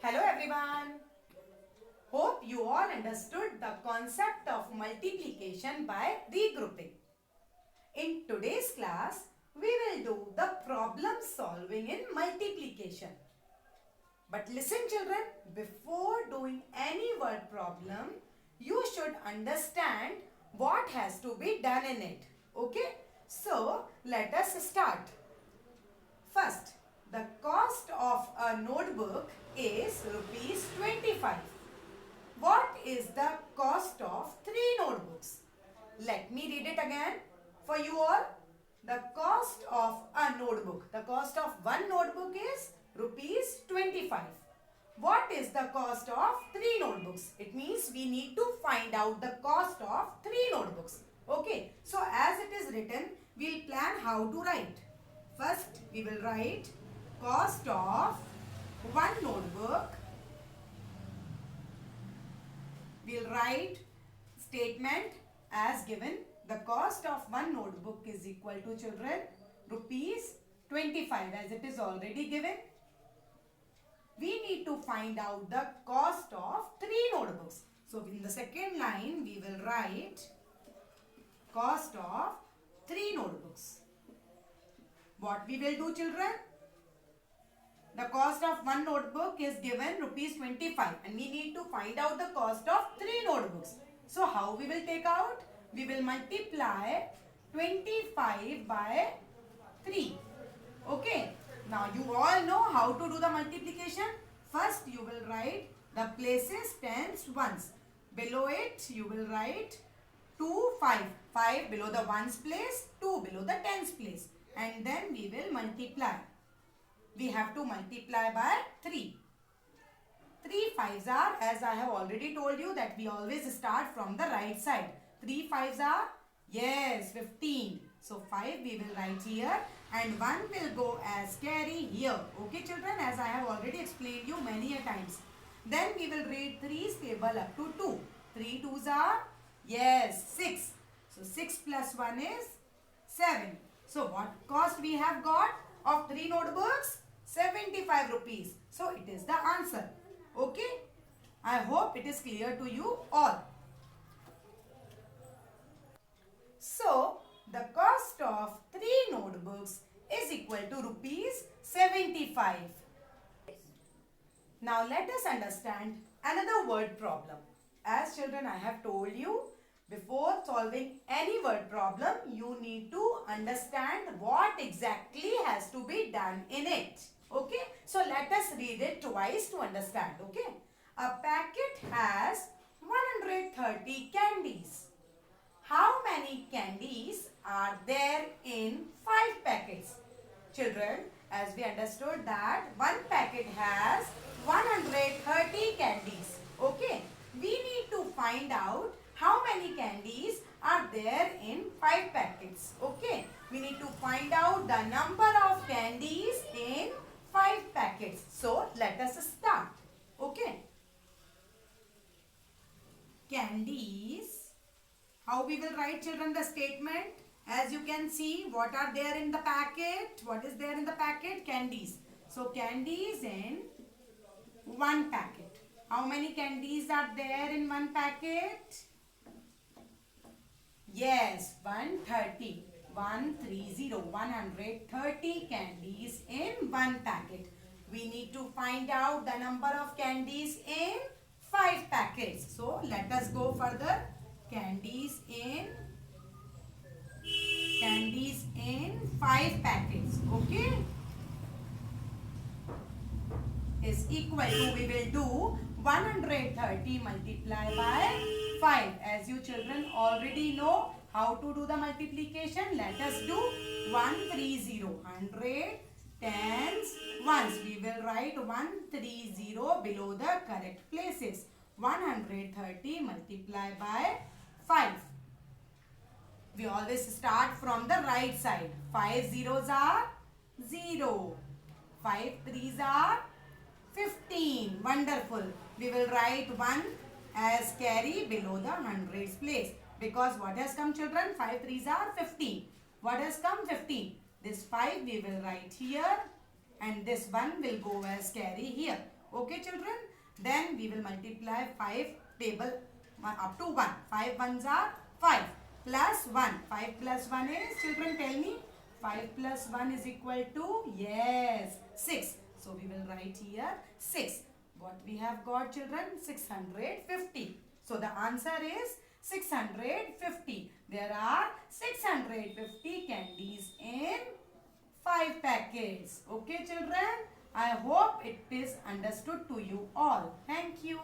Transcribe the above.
Hello everyone. Hope you all understood the concept of multiplication by regrouping. In today's class, we will do the problem solving in multiplication. But listen children, before doing any word problem, you should understand what has to be done in it. Okay? So, let us start. First, the cost of a notebook is rupees 25. What is the cost of 3 notebooks? Let me read it again for you all. The cost of a notebook. The cost of one notebook is rupees 25. What is the cost of 3 notebooks? It means we need to find out the cost of 3 notebooks. Okay. So as it is written, we'll plan how to write. First, we will write cost of one notebook. We'll write statement as given. The cost of one notebook is equal to children rupees 25 as it is already given. We need to find out the cost of 3 notebooks. So in the second line we will write cost of 3 notebooks. What we will do children? The cost of one notebook is given rupees 25 and we need to find out the cost of 3 notebooks. So how we will take out? We will multiply 25 by 3. Okay. Now you all know how to do the multiplication. First you will write the places tens ones. Below it you will write 2, 5. 5 below the ones place, 2 below the tens place. And then we will multiply. We have to multiply by 3. 3 5s are, as I have already told you, that we always start from the right side. 3 5s are, yes, 15. So 5 we will write here and 1 will go as carry here. Okay children, as I have already explained you many a times. Then we will read 3's table up to 2. 3 2s are, yes, 6. So 6 plus 1 is 7. So what cost we have got of 3 notebooks? 75 rupees. So it is the answer. Okay. I hope it is clear to you all. So the cost of 3 notebooks is equal to rupees 75. Now let us understand another word problem. As children, I have told you, before solving any word problem, you need to understand what exactly has to be done in it. Okay. So let us read it twice to understand. Okay. A packet has 130 candies. How many candies are there in 5 packets? Children, as we understood that one packet has 130 candies. Okay. We need to find out how many candies are there in 5 packets. Okay. We need to find out the number of candies in 5 packets. So, let us start. Okay. Candies. How we will write children the statement? As you can see, what are there in the packet? What is there in the packet? Candies. So, candies in 1 packet. How many candies are there in 1 packet? Yes, 130. 130 candies in 1 packet. We need to find out the number of candies in 5 packets. So, let us go further. Candies in 5 packets. Okay. Is equal to, we will do 130 multiplied by 5. As you children already know how to do the multiplication, let us do 130. 100 tens ones. We will write 130 below the correct places. 130 multiplied by 5. We always start from the right side. 5 zeros are 0. 5 threes are 15. Wonderful. We will write 1 as carry below the hundreds place. Because what has come children? 5 threes are 15. What has come? 15. This 5 we will write here and this 1 will go as carry here. Okay, children. Then we will multiply 5 table up to 1. 5 ones are 5 plus 1. 5 plus 1 is, children tell me. 5 plus 1 is equal to, yes, 6. So we will write here 6. What we have got, children? 650. So the answer is 650. There are 650 candies in 5 packets. Okay, children? I hope it is understood to you all. Thank you.